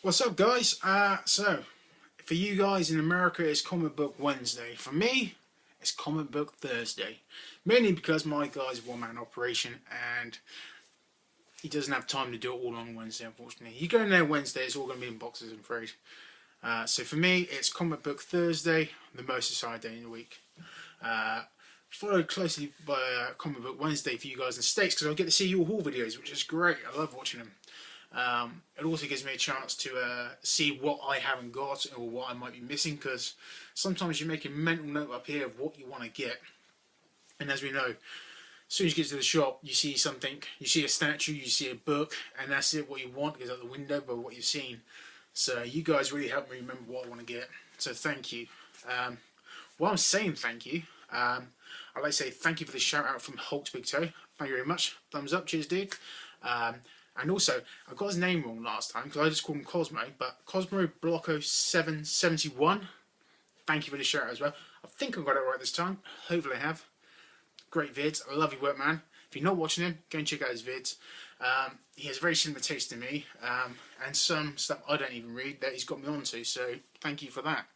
What's up, guys? So, for you guys in America, it's Comic Book Wednesday. For me, it's Comic Book Thursday. Mainly because my guy's a one-man operation and he doesn't have time to do it all on Wednesday, unfortunately. You go in there Wednesday, it's all going to be in boxes, I'm afraid. So for me, it's Comic Book Thursday, the most exciting day in the week. Followed closely by Comic Book Wednesday for you guys in the States, because I get to see your haul videos, which is great. I love watching them. It also gives me a chance to see what I haven't got or what I might be missing, because sometimes you make a mental note up here of what you want to get, and as we know, as soon as you get to the shop, you see something, you see a statue, you see a book, and that's it. What you want goes out the window by what you've seen. So you guys really help me remember what I want to get, so thank you. While I'm saying thank you, I'd like to say thank you for the shout out from Hulk's Big Toe. Thank you very much. Thumbs up, cheers dude. And also, I got his name wrong last time because I just called him Cosmo, but Cosmo Blocko 771. Thank you for the shout out as well. I think I got it right this time. Hopefully I have. Great vids. I love your work, man. If you're not watching him, go and check out his vids. He has a very similar taste to me, and some stuff I don't even read that he's got me onto, so thank you for that.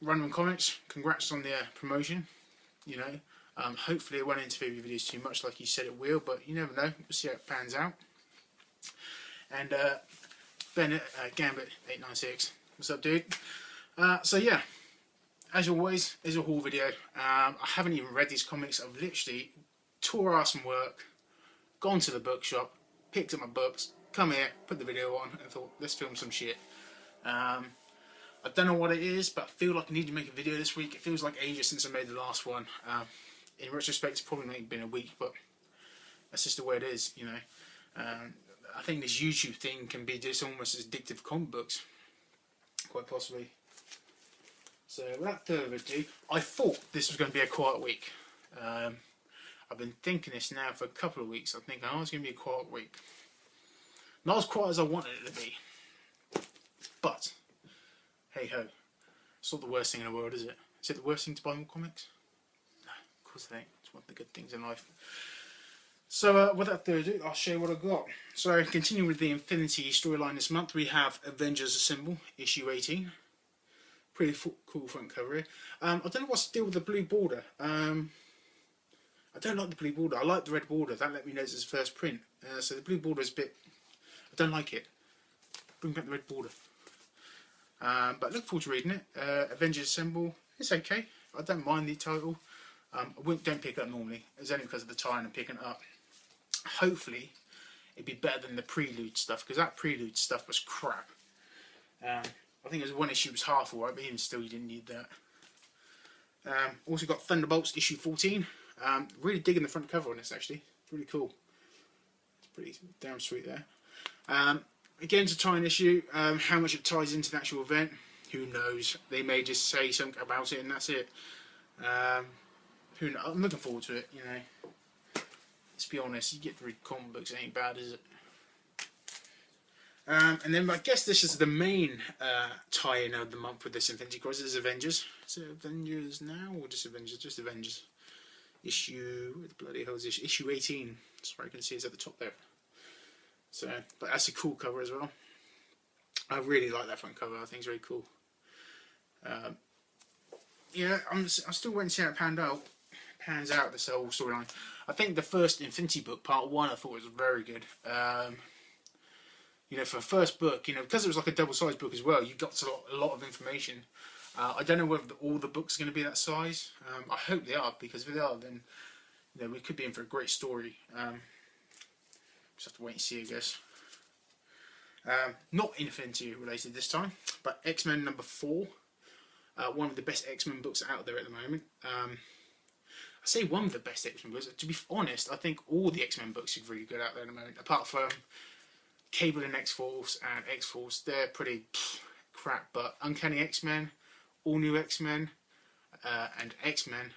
Random Comics, congrats on the promotion. You know, hopefully it won't interfere with your videos too much like you said it will, but you never know. We'll see how it pans out. And Ben Gambit 896, what's up, dude? So yeah, as always, is a haul video. I haven't even read these comics. I've literally tore out some work, gone to the bookshop, picked up my books, come here, put the video on, and thought, let's film some shit. I don't know what it is, but I feel like I need to make a video this week. It feels like ages since I made the last one. In retrospect, it's probably not been a week, but that's just the way it is, you know. I think this YouTube thing can be just almost as addictive as comic books, quite possibly. So without further ado, I thought this was going to be a quiet week. I've been thinking this now for a couple of weeks. I think it's going to be a quiet week. Not as quiet as I wanted it to be, but hey ho, it's not the worst thing in the world, is it? Is it the worst thing to buy more comics? No, of course it ain't. It's one of the good things in life. So without further ado, I'll show you what I've got. So continuing with the Infinity storyline this month, we have Avengers Assemble, issue 18. Pretty cool front cover here. I don't know what's the deal with the blue border. I don't like the blue border. I like the red border. That let me know it's his first print. So the blue border is a bit... I don't like it. Bring back the red border. But look forward to reading it. Avengers Assemble, it's okay. I don't mind the title. I don't pick it up normally. It's only because of the time I'm picking it up. Hopefully, it'd be better than the Prelude stuff, because that Prelude stuff was crap. I think it was one issue was half alright, but even still, you didn't need that. Also got Thunderbolts issue 14. Really digging the front cover on this, actually. It's really cool. It's pretty damn sweet there. Again, it's a tie-in issue. How much it ties into the actual event, who knows? They may just say something about it and that's it. Who knows? I'm looking forward to it, you know. Let's be honest, you get to read comic books, it ain't bad, is it? And then I guess this is the main tie-in of the month with this Infinity Crisis, Avengers. Is it Avengers now or just Avengers? Just Avengers. Issue, where the bloody hell is this? Issue 18. Sorry, you can see it's at the top there. So, but that's a cool cover as well. I really like that front cover. I think it's very cool. Yeah, I'm still waiting to see how it pans out this whole storyline. I think the first Infinity book, part 1, I thought was very good. You know, for a first book, you know, because it was like a double-sized book as well, you got a lot of information. I don't know whether all the books are going to be that size. I hope they are, because if they are, then you know we could be in for a great story. Just have to wait and see, I guess. Not Infinity related this time, but XMen number 4. One of the best X-Men books out there at the moment. I say one of the best X-Men books. To be honest, I think all the X-Men books are really good out there at the moment, apart from Cable and X-Force and X-Force. They're pretty crap, but Uncanny X-Men, All New X-Men, and X-Men,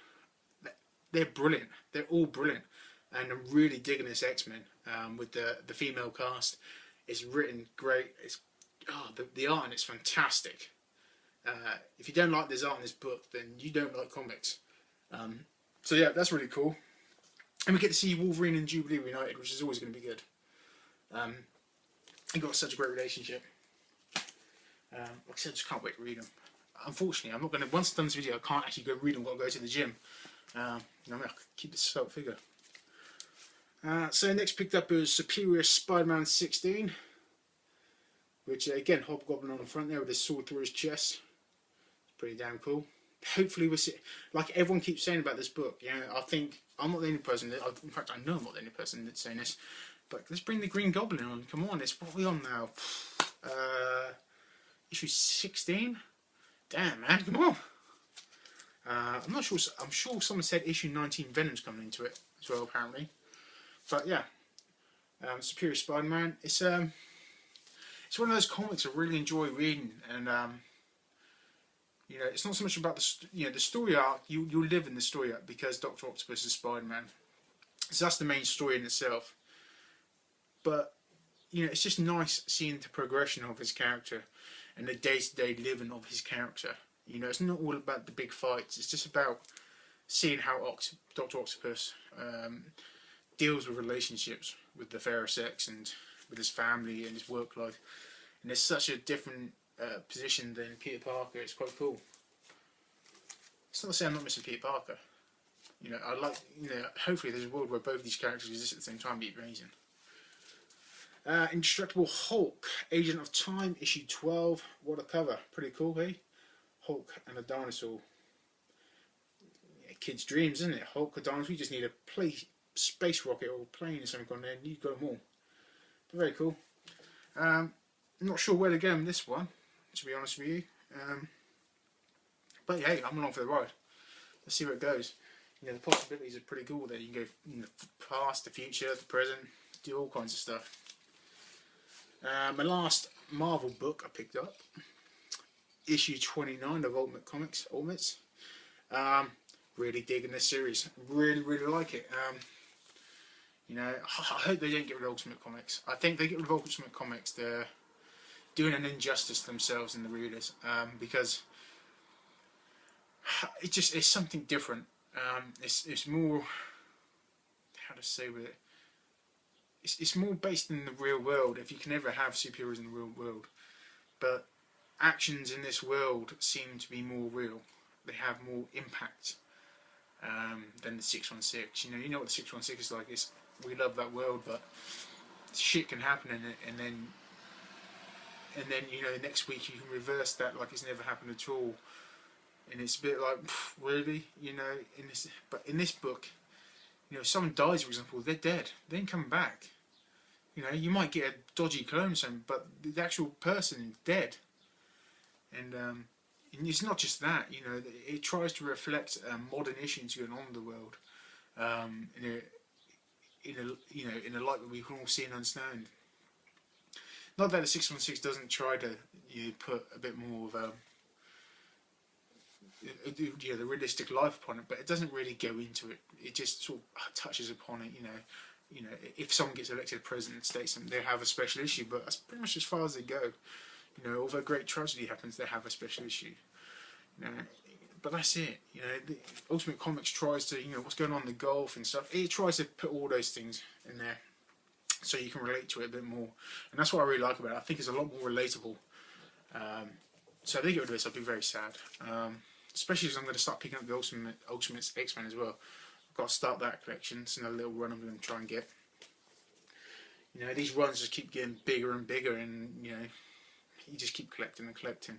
they're brilliant. They're all brilliant. And I'm really digging this X-Men with the female cast. It's written great. It's the art and it's fantastic. If you don't like this art in this book, then you don't like comics. So yeah, that's really cool. And we get to see Wolverine and Jubilee reunited, which is always going to be good. They've got such a great relationship. Like I said, I just can't wait to read them. Unfortunately, I'm not going to, once I've done this video, I can't actually go read them, I've got to go to the gym. You know, I mean, I could keep this felt figure. So next picked up was Superior Spider-Man 16, which again, Hobgoblin on the front there with his sword through his chest. It's pretty damn cool. Hopefully we'll see, like everyone keeps saying about this book, you know, I think, I'm not the only person, in fact I know I'm not the only person that's saying this, but let's bring the Green Goblin on, come on, what are we on now? Issue 16? Damn man, come on! I'm not sure, I'm sure someone said issue 19 Venom's coming into it as well apparently. But yeah, Superior Spider-Man, it's one of those comics I really enjoy reading, and you know, it's not so much about the story arc. You'll live in the story arc because Dr. Octopus is Spider-Man, so that's the main story in itself. But you know, it's just nice seeing the progression of his character and the day-to-day living of his character. You know, it's not all about the big fights. It's just about seeing how Dr. Octopus deals with relationships with the fairer sex and with his family and his work life. And it's such a different position than Peter Parker. It's quite cool. It's not to say I'm not missing Peter Parker. You know, I like. You know, hopefully there's a world where both these characters exist at the same time. It'd be amazing. Indestructible Hulk, Agent of Time, issue 12. What a cover! Pretty cool, hey? Hulk and a dinosaur. Yeah, kids' dreams, isn't it? Hulk, a dinosaur. You just need a space rocket or plane or something on there, and you've got them all. But very cool. I'm not sure where to go in this one, to be honest with you. But hey, I'm along for the ride. Let's see where it goes. You know, the possibilities are pretty cool there. You can go from the past, the future, the present, do all kinds of stuff. My last Marvel book I picked up, issue 29 of Ultimate Comics, Ultimates. Really digging this series. Really like it. You know, I hope they don't get rid of Ultimate Comics. I think they get rid of Ultimate Comics, they're doing an injustice to themselves and the readers, because it's something different. It's more, how to say with it, it's more based in the real world, if you can ever have superheroes in the real world. But actions in this world seem to be more real. They have more impact than the 616. You know what the 616 is like. We love that world, but shit can happen in it, and then you know, next week you can reverse that like it's never happened at all, and it's a bit like, really, you know. But in this book, you know, if someone dies, for example, they're dead. They ain't coming back. You know, you might get a dodgy clone or something, but the actual person is dead. And it's not just that. You know, it tries to reflect modern issues going on in the world, in a light that we can all see and understand. Not that the 616 doesn't try to put a bit more of the realistic life upon it, but it doesn't really go into it. It just sort of touches upon it. You know, if someone gets elected president, states them, they have a special issue, but that's pretty much as far as they go. You know, although great tragedy happens, they have a special issue. You know, but that's it. You know, the Ultimate Comics tries to, you know, what's going on in the Gulf and stuff. It tries to put all those things in there, so you can relate to it a bit more, and that's what I really like about it. I think it's a lot more relatable. So if they get rid of this, I'll be very sad. Especially as I'm going to start picking up the Ultimates X-Men as well. I've got to start that collection. It's another little run I'm going to try and get. You know, these runs just keep getting bigger and bigger, and you know, you just keep collecting and collecting.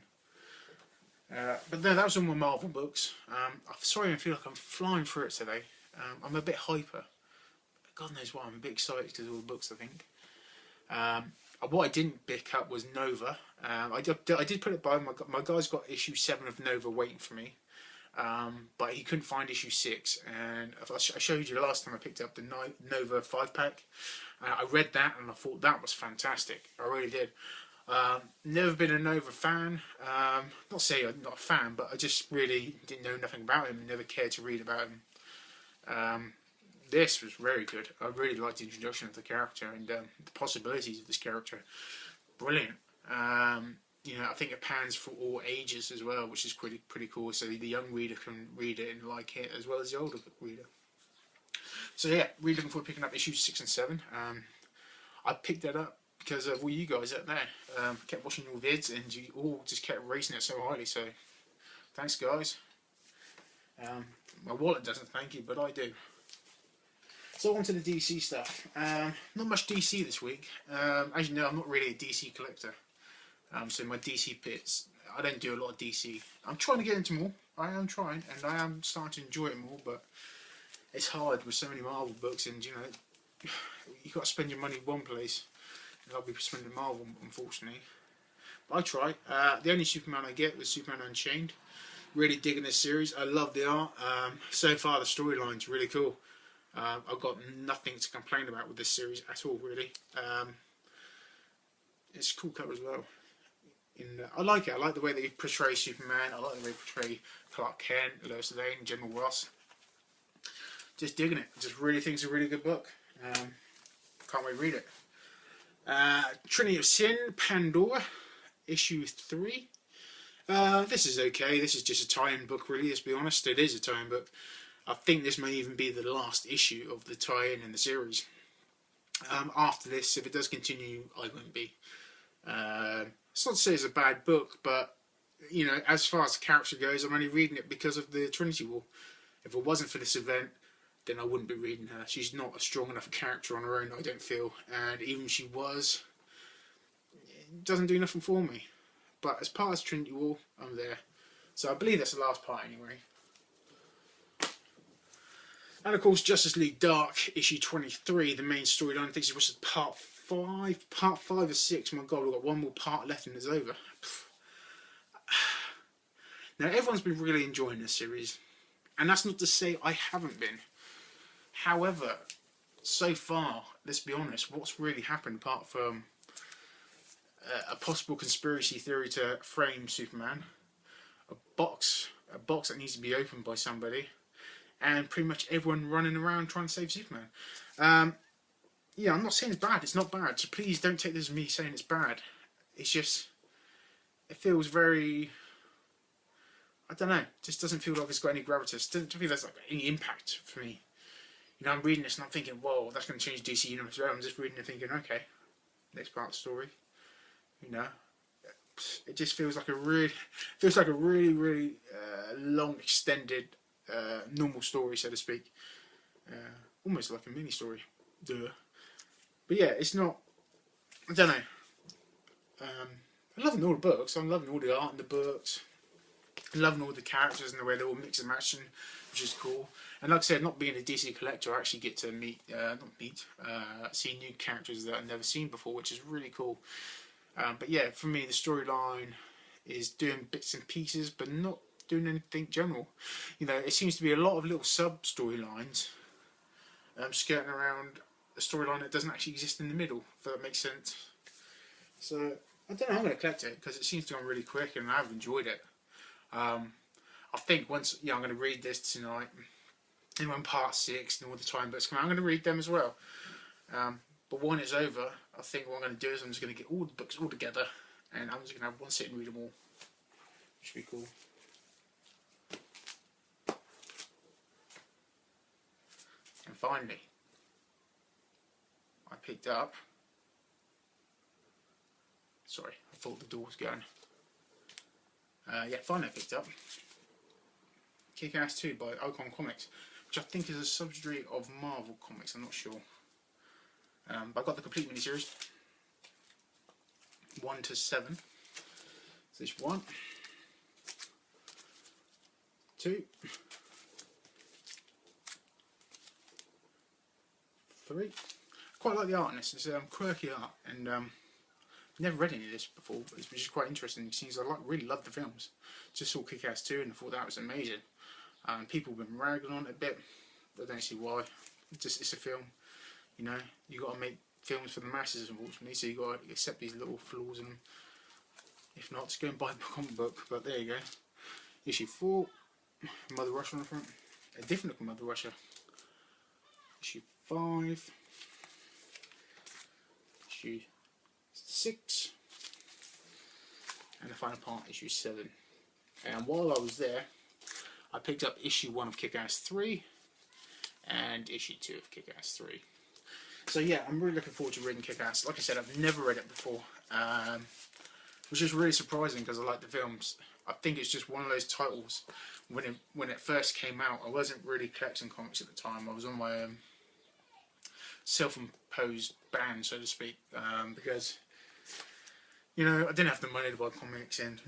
But no, that was all my Marvel books. I'm sorry, I feel like I'm flying through it today. I'm a bit hyper. God knows why. I'm a bit excited because of all the books, I think. What I didn't pick up was Nova. I did put it by. My guy's got issue 7 of Nova waiting for me. But he couldn't find issue 6. And I showed you last time I picked up the Nova 5-pack. I read that and I thought that was fantastic. I really did. Never been a Nova fan. Not say I'm not a fan, but I just really didn't know nothing about him and never cared to read about him. This was very good. I really liked the introduction of the character and the possibilities of this character. Brilliant. You know, I think it pans for all ages as well, which is pretty cool. So the young reader can read it and like it as well as the older reader. So yeah, really looking forward to picking up issues 6 and 7. I picked that up because of all you guys out there. Kept watching your vids and you all just kept rating it so highly, so thanks guys. My wallet doesn't thank you, but I do. So on to the DC stuff. Not much DC this week. As you know, I'm not really a DC collector. So my DC pits, I don't do a lot of DC. I'm trying to get into more. I am trying, and I am starting to enjoy it more, but it's hard with so many Marvel books, and you know, you've got to spend your money one place, and I'll be spending Marvel, unfortunately. But I try. The only Superman I get was Superman Unchained. Really digging this series. I love the art. So far the storyline's really cool. I've got nothing to complain about with this series at all, really. It's a cool cover as well. I like it. I like the way they portray Superman. I like the way they portray Clark Kent, Lois Lane, General Ross. Just digging it. Just really think it's a really good book. Can't wait to read it. Trinity of Sin, Pandora, issue 3. This is okay. This is just a tie-in book, really. Let's be honest. It is a tie-in book. I think this may even be the last issue of the tie-in in the series. After this, if it does continue, I won't be. It's not to say it's a bad book, but you know, as far as the character goes, I'm only reading it because of the Trinity War. If it wasn't for this event, then I wouldn't be reading her. She's not a strong enough character on her own, I don't feel. And even if she was, it doesn't do nothing for me. But as part of the Trinity War, I'm there. So I believe that's the last part anyway. And of course, Justice League Dark, issue 23, the main storyline. I think it was part 5 or 6. My God, we've got one more part left and it's over. Now, everyone's been really enjoying this series. And that's not to say I haven't been. However, so far, let's be honest, what's really happened apart from a possible conspiracy theory to frame Superman, a box that needs to be opened by somebody, and pretty much everyone running around trying to save Superman. Yeah, I'm not saying it's bad. It's not bad. So please don't take this as me saying it's bad. It's just, it feels very, I don't know. It just doesn't feel like it's got any gravitas. Doesn't feel there's like any impact for me. You know, I'm reading this and I'm thinking, whoa, that's going to change DC Universe. I'm just reading and thinking, okay, next part of the story. You know, it just feels like a really long, extended, normal story, so to speak. Almost like a mini story. Duh. But yeah, it's not. I don't know. I'm loving all the books. I'm loving all the art in the books. I'm loving all the characters and the way they all mix and match, which is cool. And like I said, not being a DC collector, I actually get to see new characters that I've never seen before, which is really cool. But yeah, for me, the storyline is doing bits and pieces, but not doing anything general. You know, it seems to be a lot of little sub-storylines skirting around a storyline that doesn't actually exist in the middle, if that makes sense. So, I don't know, I'm going to collect it, because it seems to go on really quick, and I've enjoyed it. I think once, I'm going to read this tonight, and when part 6 and all the time books come out, I'm going to read them as well. But when it's over, I think what I'm going to do is I'm just going to get all the books all together, and I'm just going to have one sit and read them all. Which should be cool. And finally, I picked up. Sorry, I thought the door was going. Yeah, finally I picked up KickAss 2 by Icon Comics, which I think is a subsidiary of Marvel Comics. I'm not sure. But I got the complete miniseries, 1 to 7. So this 1, 2, 3. Quite like the art in this. It's quirky art, and never read any of this before, which is quite interesting. It seems I really love the films. Just saw KickAss 2 and I thought that was amazing. People have been ragging on it a bit, but I don't see why. It's a film. You know, you got to make films for the masses, unfortunately. So you got to accept these little flaws in them. If not, just go and buy a comic book. But there you go. Issue 4, Mother Russia on the front. A different looking Mother Russia. Issue 5. Issue 6. And the final part, issue 7. And while I was there, I picked up issue 1 of KickAss 3 and issue 2 of KickAss 3. So yeah, I'm really looking forward to reading KickAss. Like I said, I've never read it before, which is really surprising because I like the films. I think it's just one of those titles. When it first came out, I wasn't really collecting comics at the time. I was on my self-imposed ban, so to speak, because you know I didn't have the money to buy comics, and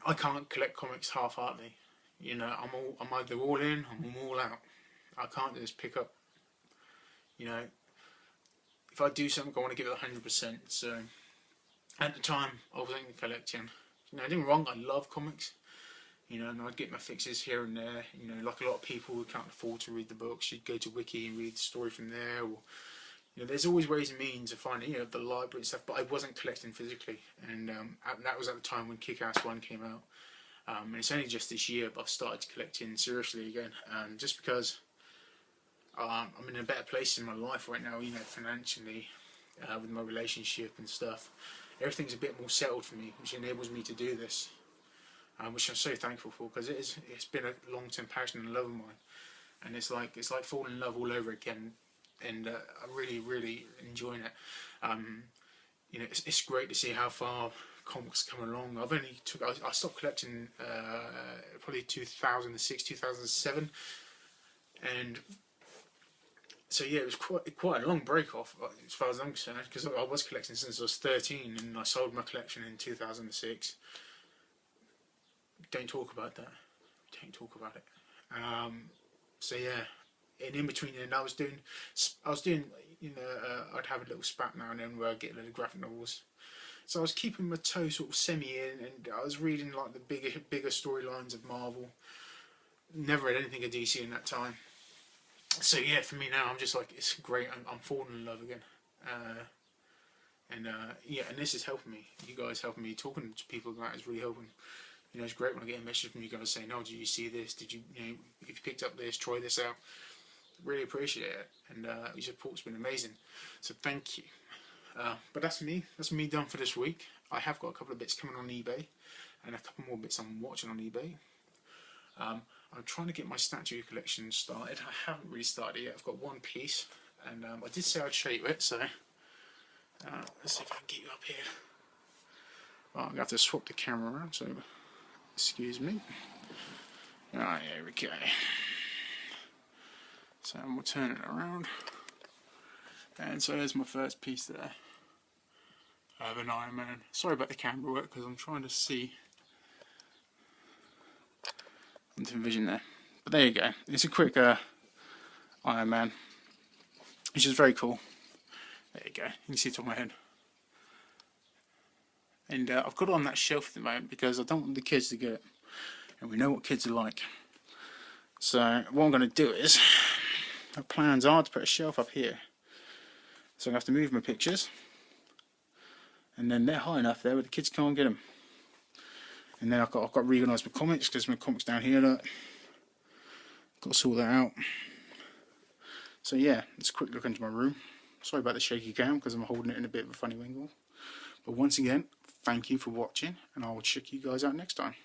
I can't collect comics half-heartedly. You know, I'm either all in, I'm all out. I can't just pick up. You know, if I do something, I want to give it 100%. So at the time, I wasn't collecting. You know, don't get me wrong, I love comics. You know, and I'd get my fixes here and there. You know, like a lot of people who can't afford to read the books, you'd go to Wiki and read the story from there. Or, you know, there's always ways and means of finding, you know, the library and stuff. But I wasn't collecting physically, and that was at the time when KickAss 1 came out. And it's only just this year, but I've started collecting seriously again, just because I'm in a better place in my life right now. You know, financially, with my relationship and stuff. Everything's a bit more settled for me, which enables me to do this. Which I'm so thankful for, because it's been a long-term passion and love of mine, and it's like falling in love all over again, and I'm really enjoying it. You know, it's great to see how far comics come along. I stopped collecting probably 2006, 2007, and so yeah, it was quite a long break off as far as I'm concerned, because I was collecting since I was 13, and I sold my collection in 2006. Don't talk about that. Don't talk about it. So yeah, and in between, and I was doing, you know, I'd have a little spat now and then where I'd get little graphic novels. So I was keeping my toe sort of semi in, and I was reading like the bigger storylines of Marvel. Never read anything of DC in that time. So yeah, for me now, I'm just like, it's great. I'm falling in love again. Yeah, and this is helping me. You guys helping me. Talking to people like that is really helping. You know, it's great when I get a message from you guys saying, "Oh, did you see this? Did you, you know, if you picked up this, try this out." Really appreciate it, and your support's been amazing. So thank you. But that's me. That's me done for this week. I have got a couple of bits coming on eBay, and a couple more bits I'm watching on eBay. I'm trying to get my statue collection started. I haven't really started yet. I've got one piece, and I did say I'd show you it. So let's see if I can get you up here. Well, I'm gonna have to swap the camera around. So. Excuse me. Ah, here we go. So we'll turn it around. And so there's my first piece there of an Iron Man. Sorry about the camera work, because I'm trying to see into vision there. But there you go. It's a quick Iron Man, which is very cool. There you go. You can see it on my head. And I've got it on that shelf at the moment because I don't want the kids to get it. And we know what kids are like. So what I'm going to do is, my plans are to put a shelf up here. So I'm going to have to move my pictures. And then they're high enough there where the kids can't get them. And then I've got to reorganise my comics, because my comics down here, look. Got to sort that out. So yeah, let's a quick look into my room. Sorry about the shaky cam, because I'm holding it in a bit of a funny angle. But once again, thank you for watching, and I will check you guys out next time.